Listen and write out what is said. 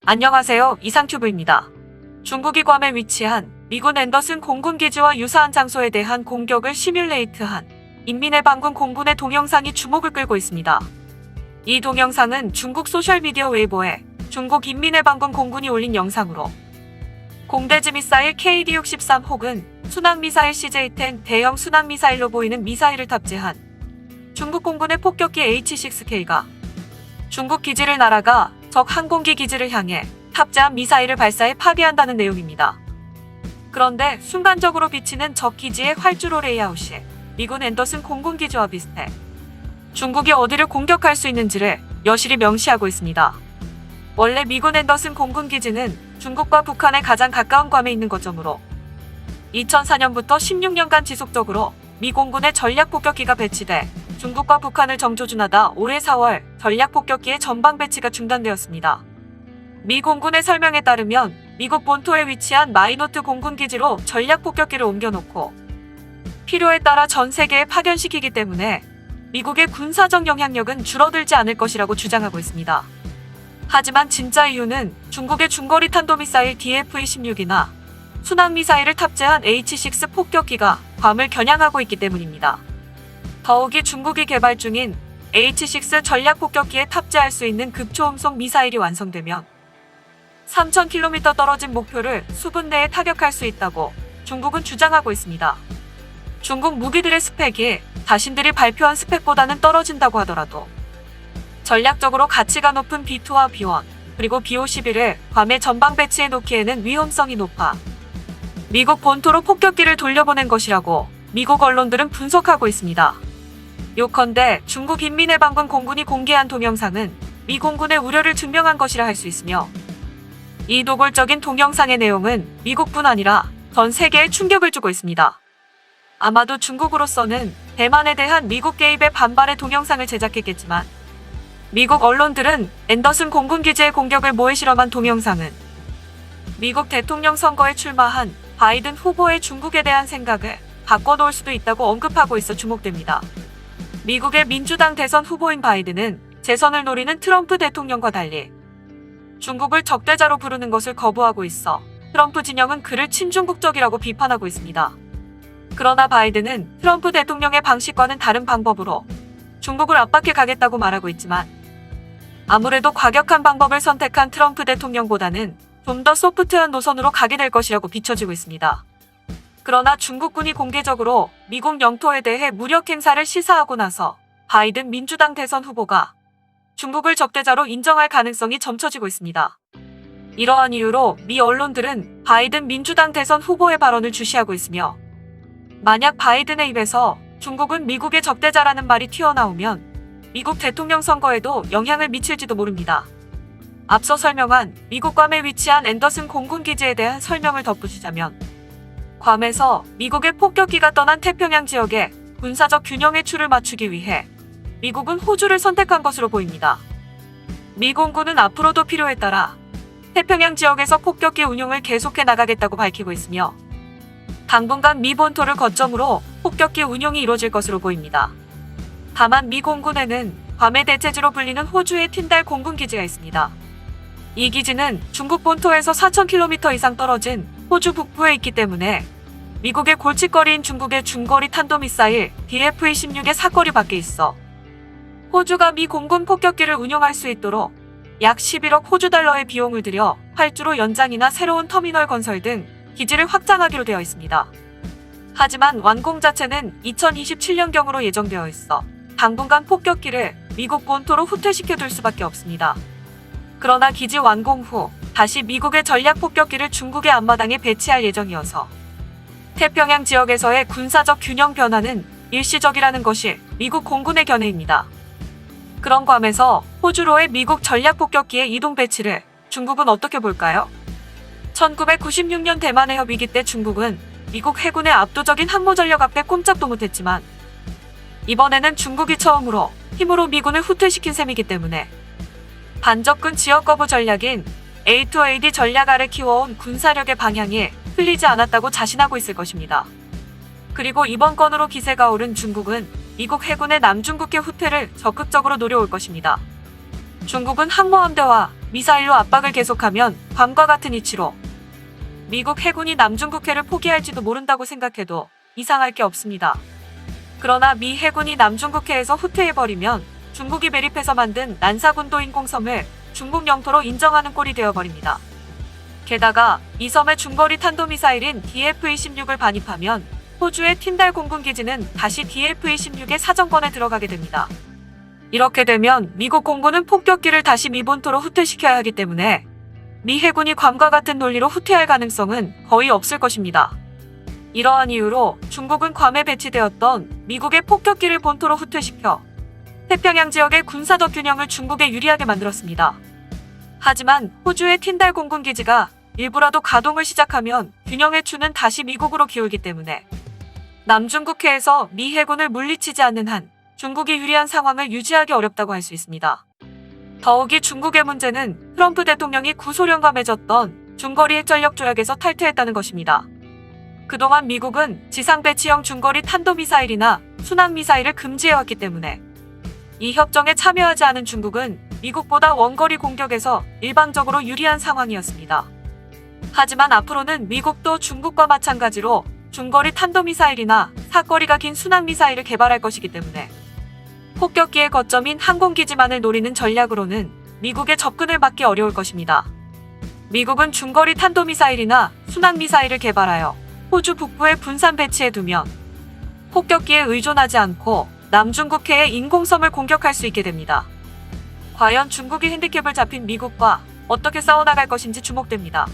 안녕하세요. 이상튜브입니다. 중국이 괌에 위치한 미군 앤더슨 공군기지와 유사한 장소에 대한 공격을 시뮬레이트한 인민의 반군 공군의 동영상이 주목을 끌고 있습니다. 이 동영상은 중국 소셜미디어 웨이보에 중국 인민의 반군 공군이 올린 영상으로 공대지 미사일 KD-63 혹은 순항미사일 CJ-10 대형 순항미사일로 보이는 미사일을 탑재한 중국 공군의 폭격기 H-6K가 중국 기지를 날아가 적 항공기 기지를 향해 탑재한 미사일을 발사해 파괴한다는 내용입니다. 그런데 순간적으로 비치는 적 기지의 활주로 레이아웃이 미군 앤더슨 공군 기지와 비슷해 중국이 어디를 공격할 수 있는지를 여실히 명시하고 있습니다. 원래 미군 앤더슨 공군 기지는 중국과 북한에 가장 가까운 괌에 있는 거점으로 2004년부터 16년간 지속적으로 미 공군의 전략 폭격기가 배치돼 중국과 북한을 정조준하다 올해 4월 전략 폭격기의 전방 배치가 중단되었습니다. 미 공군의 설명에 따르면 미국 본토에 위치한 마이노트 공군기지로 전략 폭격기를 옮겨놓고 필요에 따라 전 세계에 파견시키기 때문에 미국의 군사적 영향력은 줄어들지 않을 것이라고 주장하고 있습니다. 하지만 진짜 이유는 중국의 중거리 탄도미사일 DF-16이나 순항미사일을 탑재한 H-6 폭격기가 괌을 겨냥하고 있기 때문입니다. 더욱이 중국이 개발 중인 H-6 전략 폭격기에 탑재할 수 있는 급초음속 미사일이 완성되면 3,000km 떨어진 목표를 수분 내에 타격할 수 있다고 중국은 주장하고 있습니다. 중국 무기들의 스펙이 자신들이 발표한 스펙보다는 떨어진다고 하더라도 전략적으로 가치가 높은 B2와 B1 그리고 B-51을 괌에 전방 배치해 놓기에는 위험성이 높아 미국 본토로 폭격기를 돌려보낸 것이라고 미국 언론들은 분석하고 있습니다. 요컨대 중국 인민의 반군 공군이 공개한 동영상은 미 공군의 우려를 증명한 것이라 할 수 있으며 이 노골적인 동영상의 내용은 미국뿐 아니라 전 세계에 충격을 주고 있습니다. 아마도 중국으로서는 대만에 대한 미국 개입에 반발의 동영상을 제작했겠지만 미국 언론들은 앤더슨 공군기지의 공격을 모의 실험한 동영상은 미국 대통령 선거에 출마한 바이든 후보의 중국에 대한 생각을 바꿔놓을 수도 있다고 언급하고 있어 주목됩니다. 미국의 민주당 대선 후보인 바이든은 재선을 노리는 트럼프 대통령과 달리 중국을 적대자로 부르는 것을 거부하고 있어 트럼프 진영은 그를 친중국적이라고 비판하고 있습니다. 그러나 바이든은 트럼프 대통령의 방식과는 다른 방법으로 중국을 압박해 가겠다고 말하고 있지만 아무래도 과격한 방법을 선택한 트럼프 대통령보다는 좀 더 소프트한 노선으로 가게 될 것이라고 비춰지고 있습니다. 그러나 중국군이 공개적으로 미국 영토에 대해 무력 행사를 시사하고 나서 바이든 민주당 대선 후보가 중국을 적대자로 인정할 가능성이 점쳐지고 있습니다. 이러한 이유로 미 언론들은 바이든 민주당 대선 후보의 발언을 주시하고 있으며 만약 바이든의 입에서 중국은 미국의 적대자라는 말이 튀어나오면 미국 대통령 선거에도 영향을 미칠지도 모릅니다. 앞서 설명한 미국 괌에 위치한 앤더슨 공군기지에 대한 설명을 덧붙이자면 괌에서 미국의 폭격기가 떠난 태평양 지역의 군사적 균형의 추를 맞추기 위해 미국은 호주를 선택한 것으로 보입니다. 미 공군은 앞으로도 필요에 따라 태평양 지역에서 폭격기 운용을 계속해 나가겠다고 밝히고 있으며 당분간 미 본토를 거점으로 폭격기 운용이 이루어질 것으로 보입니다. 다만 미 공군에는 괌의 대체지로 불리는 호주의 틴달 공군기지가 있습니다. 이 기지는 중국 본토에서 4,000km 이상 떨어진 호주 북부에 있기 때문에 미국의 골칫거리인 중국의 중거리 탄도미사일 DF-16의 사거리 밖에 있어 호주가 미 공군 폭격기를 운용할 수 있도록 약 11억 호주 달러의 비용을 들여 활주로 연장이나 새로운 터미널 건설 등 기지를 확장하기로 되어 있습니다. 하지만 완공 자체는 2027년경으로 예정되어 있어 당분간 폭격기를 미국 본토로 후퇴시켜둘 수밖에 없습니다. 그러나 기지 완공 후 다시 미국의 전략 폭격기를 중국의 앞마당에 배치할 예정이어서 태평양 지역에서의 군사적 균형 변화는 일시적이라는 것이 미국 공군의 견해입니다. 그런 괌에서 호주로의 미국 전략 폭격기의 이동 배치를 중국은 어떻게 볼까요? 1996년 대만 해협 위기 때 중국은 미국 해군의 압도적인 항모 전력 앞에 꼼짝도 못했지만 이번에는 중국이 처음으로 힘으로 미군을 후퇴시킨 셈이기 때문에 반접근 지역 거부 전략인 A2AD 전략 아래 키워온 군사력의 방향이 틀리지 않았다고 자신하고 있을 것입니다. 그리고 이번 건으로 기세가 오른 중국은 미국 해군의 남중국해 후퇴를 적극적으로 노려올 것입니다. 중국은 항모함대와 미사일로 압박을 계속하면 괌과 같은 이치로 미국 해군이 남중국해를 포기할지도 모른다고 생각해도 이상할 게 없습니다. 그러나 미 해군이 남중국해에서 후퇴해버리면 중국이 매립해서 만든 난사군도 인공섬을 중국 영토로 인정하는 꼴이 되어버립니다. 게다가 이 섬의 중거리 탄도미사일인 DF-26을 반입하면 호주의 틴달 공군기지는 다시 DF-26의 사정권에 들어가게 됩니다. 이렇게 되면 미국 공군은 폭격기를 다시 미 본토로 후퇴시켜야 하기 때문에 미 해군이 괌과 같은 논리로 후퇴할 가능성은 거의 없을 것입니다. 이러한 이유로 중국은 괌에 배치되었던 미국의 폭격기를 본토로 후퇴시켜 태평양 지역의 군사적 균형을 중국에 유리하게 만들었습니다. 하지만 호주의 틴달 공군기지가 일부라도 가동을 시작하면 균형의 추는 다시 미국으로 기울기 때문에 남중국해에서 미 해군을 물리치지 않는 한 중국이 유리한 상황을 유지하기 어렵다고 할 수 있습니다. 더욱이 중국의 문제는 트럼프 대통령이 구소련과 맺었던 중거리 핵전력 조약에서 탈퇴했다는 것입니다. 그동안 미국은 지상 배치형 중거리 탄도미사일이나 순항미사일을 금지해왔기 때문에 이 협정에 참여하지 않은 중국은 미국보다 원거리 공격에서 일방적으로 유리한 상황이었습니다. 하지만 앞으로는 미국도 중국과 마찬가지로 중거리 탄도미사일이나 사거리가 긴 순항미사일을 개발할 것이기 때문에 폭격기의 거점인 항공기지만을 노리는 전략으로는 미국의 접근을 막기 어려울 것입니다. 미국은 중거리 탄도미사일이나 순항미사일을 개발하여 호주 북부에 분산 배치해두면 폭격기에 의존하지 않고 남중국해의 인공섬을 공격할 수 있게 됩니다. 과연 중국이 핸디캡을 잡힌 미국과 어떻게 싸워나갈 것인지 주목됩니다.